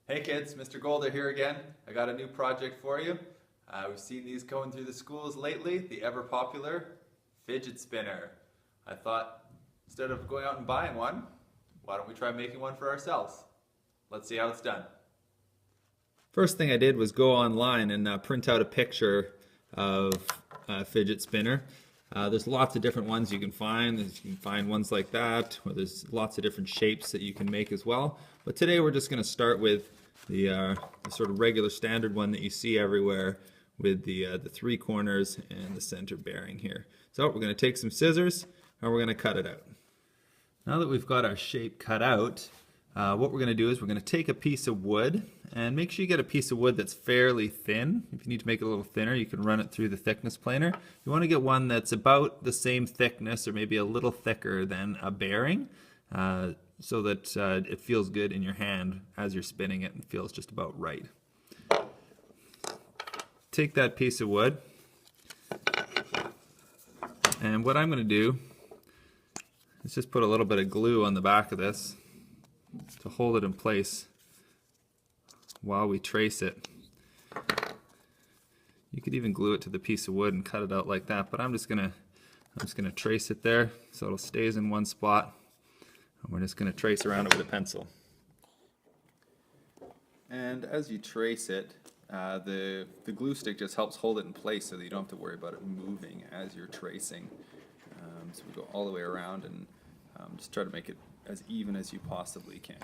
Hey kids, Mr. Golder here again. I got a new project for you. We've seen these going through the schools lately, the ever popular fidget spinner. I thought instead of going out and buying one, why don't we try making one for ourselves? Let's see how it's done. First thing I did was go online and print out a picture of a fidget spinner. There's lots of different ones you can find. You can find ones like that, or there's lots of different shapes that you can make as well. But today we're just going to start with the sort of regular standard one that you see everywhere with the three corners and the center bearing here. So we're going to take some scissors and we're going to cut it out. Now that we've got our shape cut out, what we're going to do is we're going to take a piece of wood, and make sure you get a piece of wood that's fairly thin. If you need to make it a little thinner, you can run it through the thickness planer. You want to get one that's about the same thickness or maybe a little thicker than a bearing, so that it feels good in your hand as you're spinning it and feels just about right. Take that piece of wood, and what I'm going to do is just put a little bit of glue on the back of this to hold it in place while we trace it. You could even glue it to the piece of wood and cut it out like that, but I'm just gonna trace it there so it stays in one spot, and we're just gonna trace around it with a pencil. And as you trace it, the glue stick just helps hold it in place so that you don't have to worry about it moving as you're tracing. So we go all the way around and just try to make it as even as you possibly can.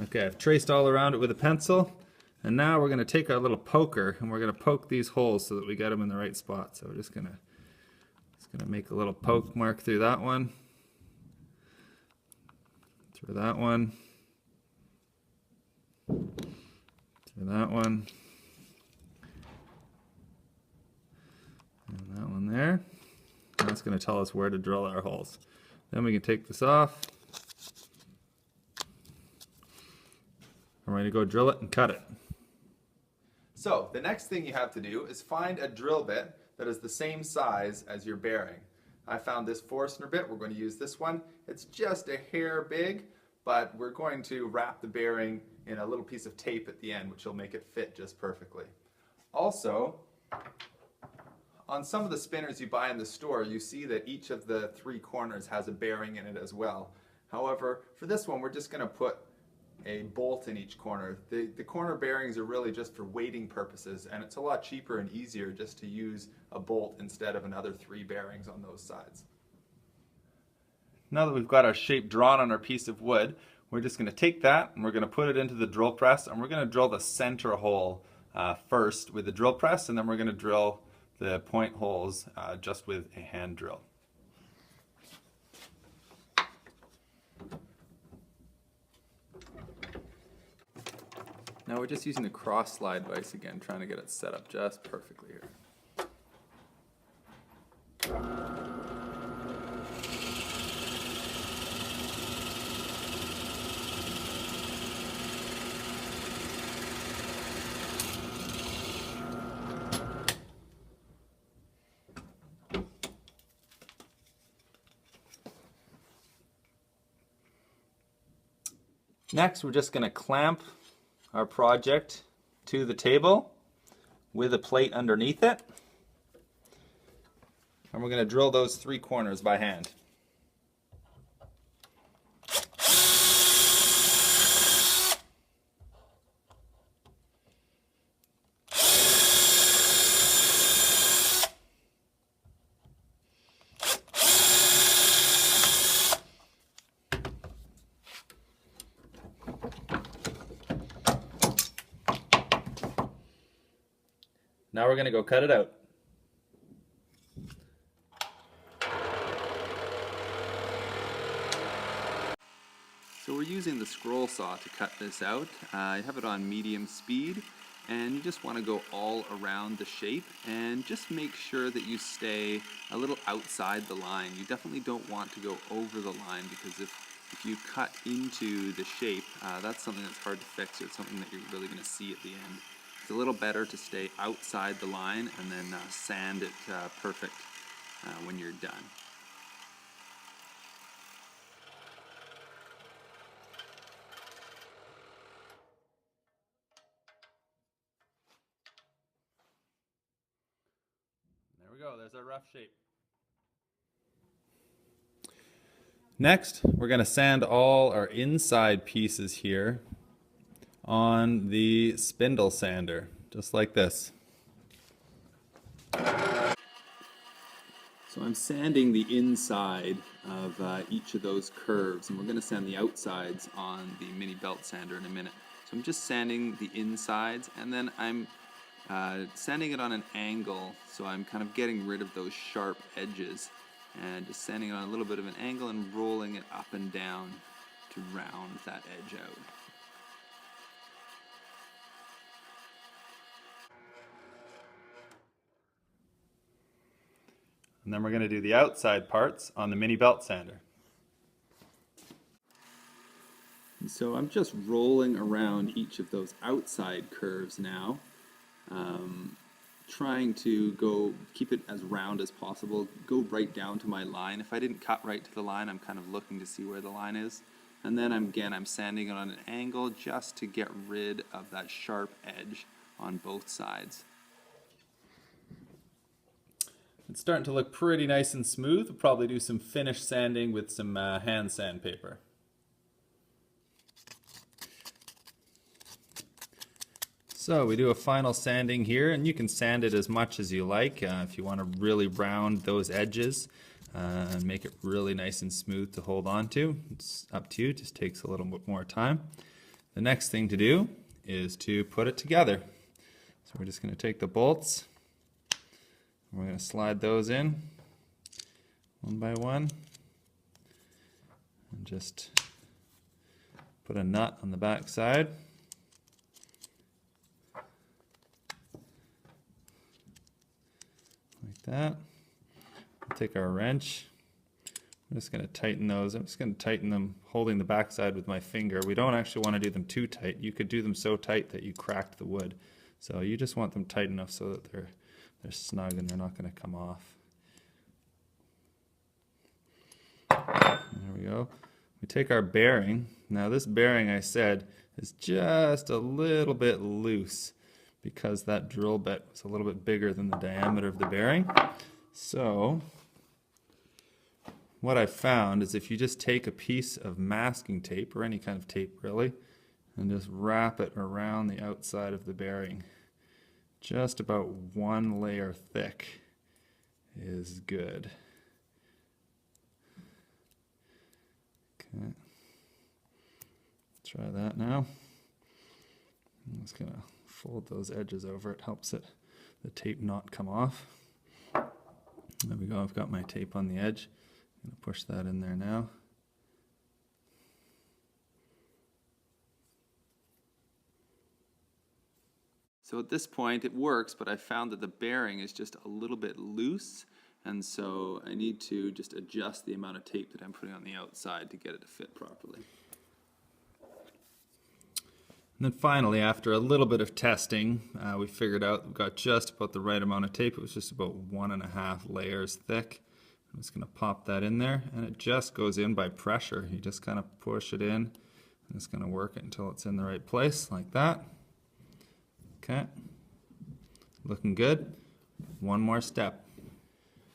Okay, I've traced all around it with a pencil, and now we're going to take our little poker and we're going to poke these holes so that we get them in the right spot. So we're just going to make a little poke mark through that one, through that one, through that one, and that one there. And that's going to tell us where to drill our holes. Then we can take this off. I'm ready to go drill it and cut it. So the next thing you have to do is find a drill bit that is the same size as your bearing. I found this Forstner bit. We're going to use this one. It's just a hair big, but we're going to wrap the bearing in a little piece of tape at the end, which will make it fit just perfectly. Also, on some of the spinners you buy in the store, you see that each of the three corners has a bearing in it as well. However, for this one, we're just going to put a bolt in each corner. The corner bearings are really just for weighting purposes, and it's a lot cheaper and easier just to use a bolt instead of another three bearings on those sides. Now that we've got our shape drawn on our piece of wood, we're just going to take that and we're going to put it into the drill press, and we're going to drill the center hole first with the drill press, and then we're going to drill the point holes just with a hand drill. Now we're just using the cross slide vise again, trying to get it set up just perfectly here. Next, we're just going to clamp our project to the table with a plate underneath it, and we're going to drill those three corners by hand. Now we're going to go cut it out. So we're using the scroll saw to cut this out. I have it on medium speed, and you just want to go all around the shape and just make sure that you stay a little outside the line. You definitely don't want to go over the line, because if you cut into the shape, that's something that's hard to fix, or it's something that you're really going to see at the end. It's a little better to stay outside the line and then sand it perfect when you're done. go, there's our rough shape. Next, we're going to sand all our inside pieces here on the spindle sander, just like this. So I'm sanding the inside of each of those curves, and we're going to sand the outsides on the mini belt sander in a minute. So I'm just sanding the insides, and then I'm sanding it on an angle, so I'm kind of getting rid of those sharp edges, and just sanding it on a little bit of an angle and rolling it up and down to round that edge out. And then we're going to do the outside parts on the mini belt sander. And so I'm just rolling around each of those outside curves now, trying to keep it as round as possible, go right down to my line. If I didn't cut right to the line, I'm kind of looking to see where the line is. And then I'm sanding it on an angle just to get rid of that sharp edge on both sides. It's starting to look pretty nice and smooth. We'll probably do some finish sanding with some hand sandpaper. So we do a final sanding here, and you can sand it as much as you like if you want to really round those edges and make it really nice and smooth to hold on to. It's up to you, it just takes a little bit more time. The next thing to do is to put it together. So we're just going to take the bolts, and we're going to slide those in one by one, and just put a nut on the back side. Like that. We'll take our wrench. I'm just going to tighten those. I'm just going to tighten them holding the back side with my finger. We don't actually want to do them too tight. You could do them so tight that you crack the wood. So you just want them tight enough so that they're snug and they're not going to come off. There we go. We take our bearing. Now this bearing, I said, is just a little bit loose because that drill bit was a little bit bigger than the diameter of the bearing. So what I found is if you just take a piece of masking tape, or any kind of tape really, and just wrap it around the outside of the bearing, just about one layer thick is good. Okay, try that now. I'm just gonna fold those edges over. It helps the tape not come off. There we go, I've got my tape on the edge. I'm going to push that in there now. So at this point it works, but I found that the bearing is just a little bit loose, and so I need to just adjust the amount of tape that I'm putting on the outside to get it to fit properly. And then finally, after a little bit of testing, we figured out we've got just about the right amount of tape. It was just about 1.5 layers thick. I'm just going to pop that in there, and it just goes in by pressure. You just kind of push it in, and it's going to work it until it's in the right place, like that. Okay, looking good. One more step.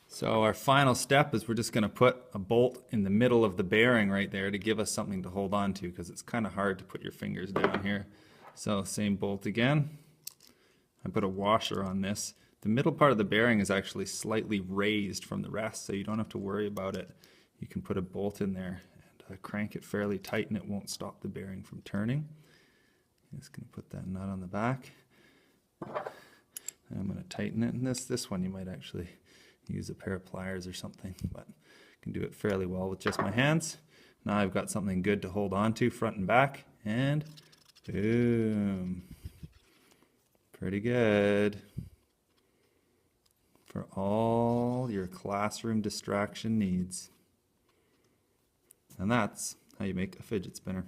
So our final step is we're just going to put a bolt in the middle of the bearing right there to give us something to hold on to, because it's kind of hard to put your fingers down here. So same bolt again. I put a washer on this. The middle part of the bearing is actually slightly raised from the rest, so you don't have to worry about it. You can put a bolt in there and crank it fairly tight, and it won't stop the bearing from turning. I'm just going to put that nut on the back. And I'm going to tighten it. And this one you might actually use a pair of pliers or something, but I can do it fairly well with just my hands. Now I've got something good to hold on to front and back, and boom. Pretty good for all your classroom distraction needs. And that's how you make a fidget spinner.